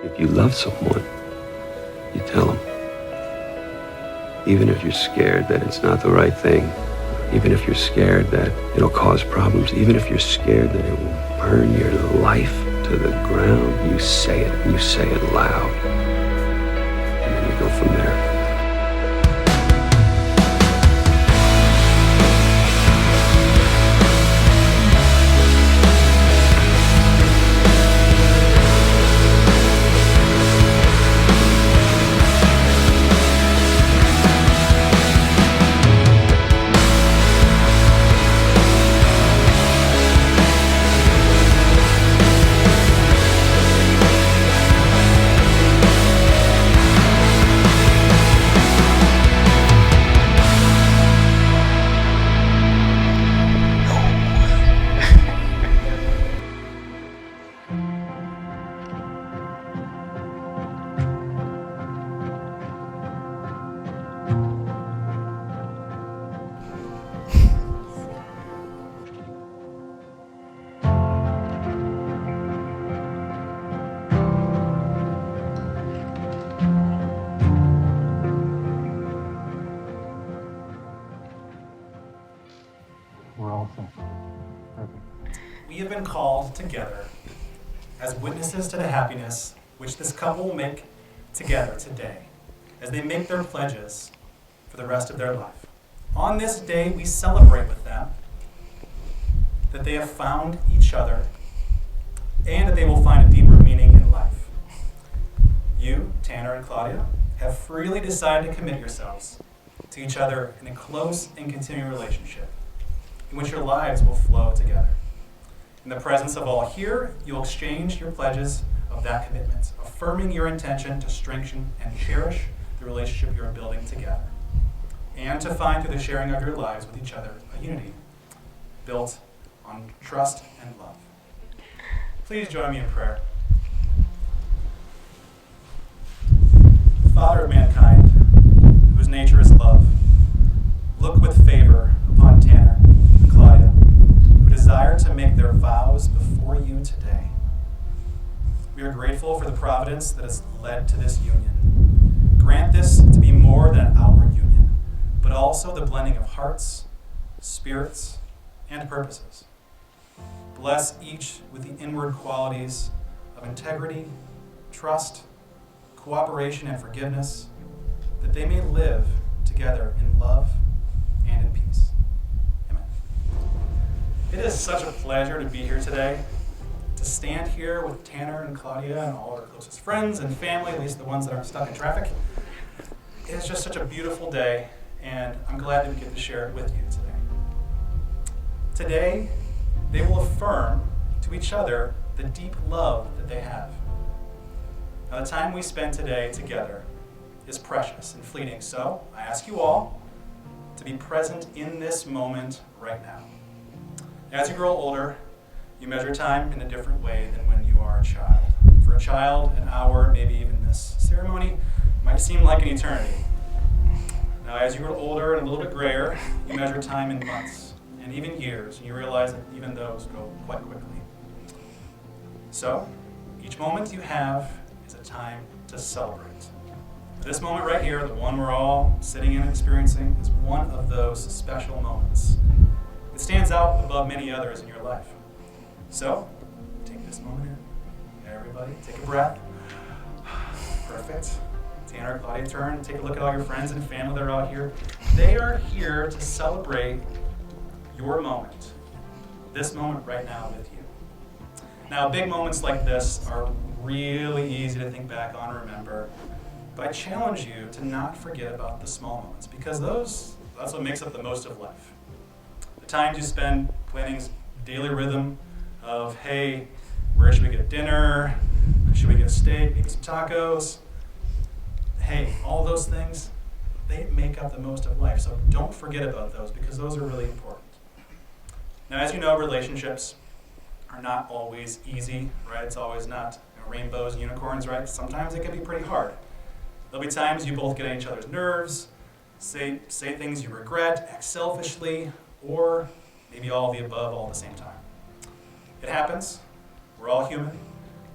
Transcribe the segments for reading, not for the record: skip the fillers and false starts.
If you love someone, you tell them. Even if you're scared that it's not the right thing, even if you're scared that it'll cause problems, even if you're scared that it will burn your life to the ground, you say it, and you say it loud. And then you go from there. We're all set. Perfect. We have been called together as witnesses to the happiness which this couple will make together today as they make their pledges for the rest of their life. On this day, we celebrate with them that they have found each other and that they will find a deeper meaning in life. You, Tanner and Claudia, have freely decided to commit yourselves to each other in a close and continuing relationship in which your lives will flow together. In the presence of all here, you'll exchange your pledges of that commitment, affirming your intention to strengthen and cherish the relationship you're building together, and to find through the sharing of your lives with each other a unity built on trust and love. Please join me in prayer. Father of mankind, whose nature is love, look with favor upon Tanner and Claudia, who desire to make their vows before you today. We are grateful for the providence that has led to this union. Grant this to be more than an outward union, but also the blending of hearts, spirits, and purposes. Bless each with the inward qualities of integrity, trust, cooperation, and forgiveness, that they may live together in love and in peace. Amen. It is such a pleasure to be here today, to stand here with Tanner and Claudia and all of our closest friends and family, at least the ones that aren't stuck in traffic. It is just such a beautiful day, and I'm glad that we get to share it with you today. Today, they will affirm to each other the deep love that they have. Now, the time we spend today together is precious and fleeting, so I ask you all to be present in this moment right now. As you grow older, you measure time in a different way than when you are a child. For a child, an hour, maybe even this ceremony, might seem like an eternity. Now, as you grow older and a little bit grayer, you measure time in months and even years, and you realize that even those go quite quickly. So, each moment you have is a time to celebrate. This moment right here, the one we're all sitting in and experiencing, is one of those special moments. It stands out above many others in your life. So, take this moment here. Everybody, take a breath. Perfect. Tanner, Claudia, turn and take a look at all your friends and family that are out here. They are here to celebrate your moment. This moment right now with you. Now, big moments like this are really easy to think back on and remember, but I challenge you to not forget about the small moments, because that's what makes up the most of life. The times you spend planning daily rhythm of, hey, where should we get dinner? Should we get a steak? Maybe some tacos? Hey, all those things, they make up the most of life. So don't forget about those, because those are really important. Now, as you know, relationships are not always easy, right? It's always not rainbows and unicorns, right? Sometimes it can be pretty hard. There'll be times you both get on each other's nerves, say things you regret, act selfishly, or maybe all of the above all at the same time. It happens. We're all human.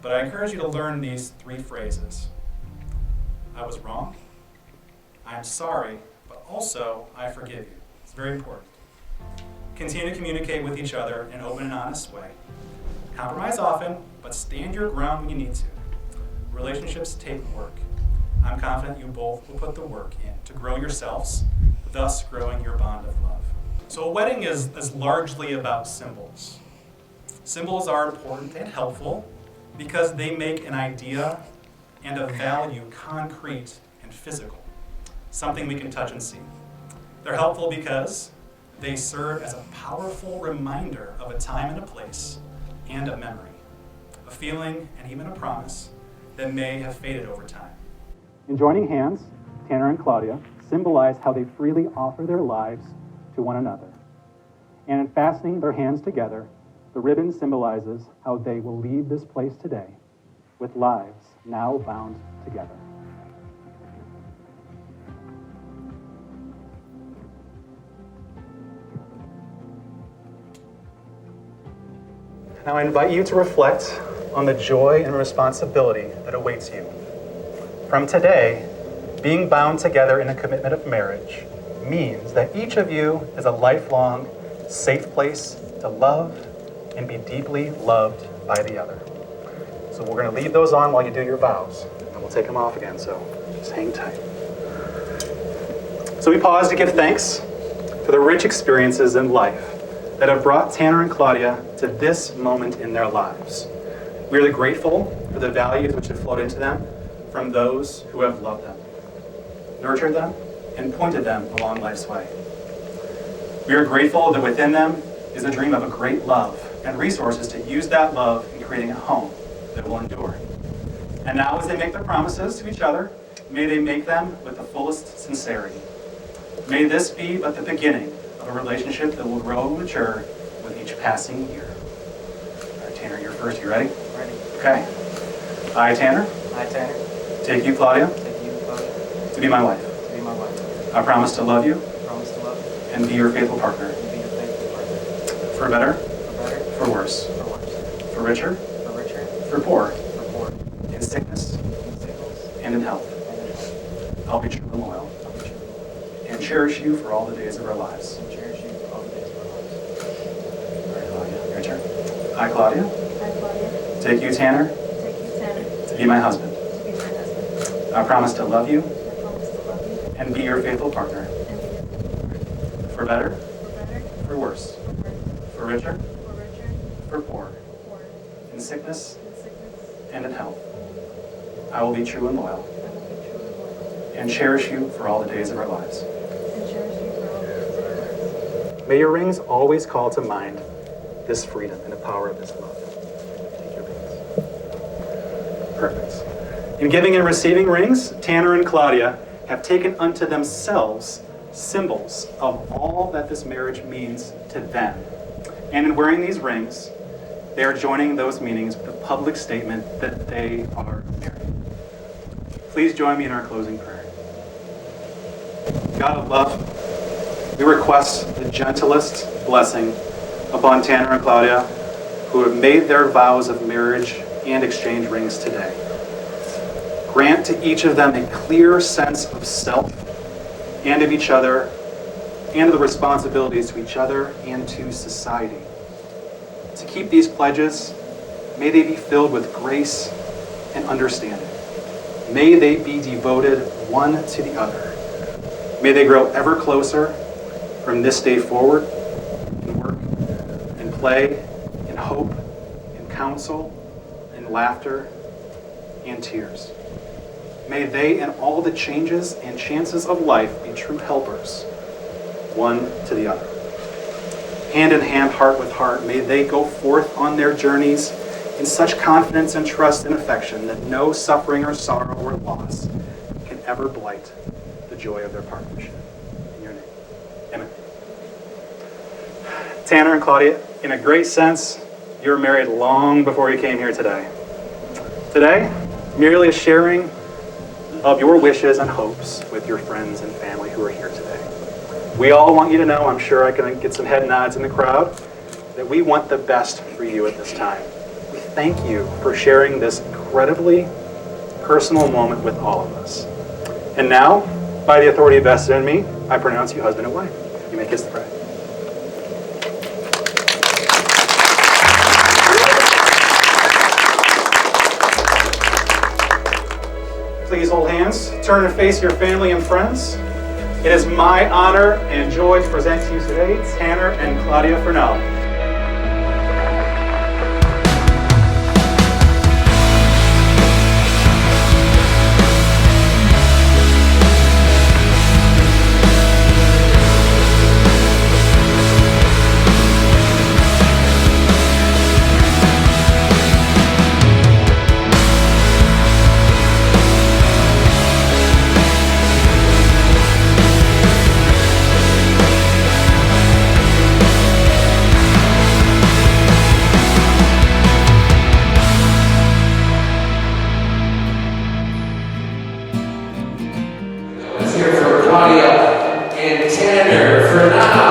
but I encourage you to learn these 3 phrases. I was wrong. I'm sorry, but also I forgive you. It's very important. Continue to communicate with each other in an open and honest way. Compromise often, but stand your ground when you need to. Relationships take work. I'm confident you both will put the work in to grow yourselves, thus growing your bond of love. So a wedding is largely about symbols. Symbols are important and helpful because they make an idea and a value concrete and physical, something we can touch and see. They're helpful because they serve as a powerful reminder of a time and a place and a memory, a feeling and even a promise that may have faded over time. In joining hands, Tanner and Claudia symbolize how they freely offer their lives to one another. And in fastening their hands together, the ribbon symbolizes how they will leave this place today with lives now bound together. Now I invite you to reflect on the joy and responsibility that awaits you. From today, being bound together in a commitment of marriage means that each of you is a lifelong, safe place to love and be deeply loved by the other. So we're going to leave those on while you do your vows, and we'll take them off again, so just hang tight. So we pause to give thanks for the rich experiences in life that have brought Tanner and Caudia to this moment in their lives. We are grateful for the values which have flowed into them from those who have loved them, nurtured them, and pointed them along life's way. We are grateful that within them is a dream of a great love and resources to use that love in creating a home that will endure. And now as they make their promises to each other, may they make them with the fullest sincerity. May this be but the beginning of a relationship that will grow and mature with each passing year. All right, Tanner, you're first. You ready? Ready. Okay. I, Tanner, I, Tanner, take you, Claudia, take you, Claudia, to be my wife. to be my wife. I promise to love you I promise to love you and be your faithful partner, and be your faithful partner. for better, For better, for worse, for worse. for richer, For richer, for poor, for poor. in sickness In sickness and in health. and in health. I'll be true and loyal I'll be true and loyal. and cherish you for all the days of our lives. And cherish you for all the days of our lives. All right, Claudia, your turn. I, Claudia, I, Claudia, take you, Tanner, take you, Tanner, to be my husband. to be my husband. I promise to love you I promise to love you and be your faithful partner, and be your faithful partner, for better, for better, for worse, for worse, for richer, for richer, for poor, for poor, in sickness in sickness, and in health. I will be true and loyal I will be true and loyal, and cherish you for all the days of our lives. and cherish you for all the days of our lives. May your rings always call to mind this freedom and the power of this love. Take your rings. Perfect. In giving and receiving rings, Tanner and Claudia have taken unto themselves symbols of all that this marriage means to them. And in wearing these rings, they are joining those meanings with a public statement that they are married. Please join me in our closing prayer. God of love, we request the gentlest blessing upon Tanner and Claudia, who have made their vows of marriage and exchange rings today. Grant to each of them a clear sense of self and of each other and of the responsibilities to each other and to society. To keep these pledges, may they be filled with grace and understanding. May they be devoted one to the other. May they grow ever closer from this day forward in work, in play, in hope, in counsel, in laughter, and tears. May they, in all the changes and chances of life, be true helpers, one to the other. Hand in hand, heart with heart, may they go forth on their journeys in such confidence and trust and affection that no suffering or sorrow or loss can ever blight the joy of their partnership. In your name, amen. Tanner and Claudia, in a great sense, you were married long before you came here today. Today, merely a sharing of your wishes and hopes with your friends and family who are here today. We all want you to know, I'm sure I can get some head nods in the crowd, that we want the best for you at this time. We thank you for sharing this incredibly personal moment with all of us. And now, by the authority vested in me, I pronounce you husband and wife. You may kiss the bride. Please hold hands, turn and face your family and friends. It is my honor and joy to present to you today Tanner and Claudia Fernell. Let's hear it for Claudia and Tanner for now.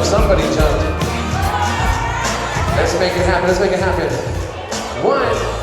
Somebody jumped. Let's make it happen. Let's make it happen. 1,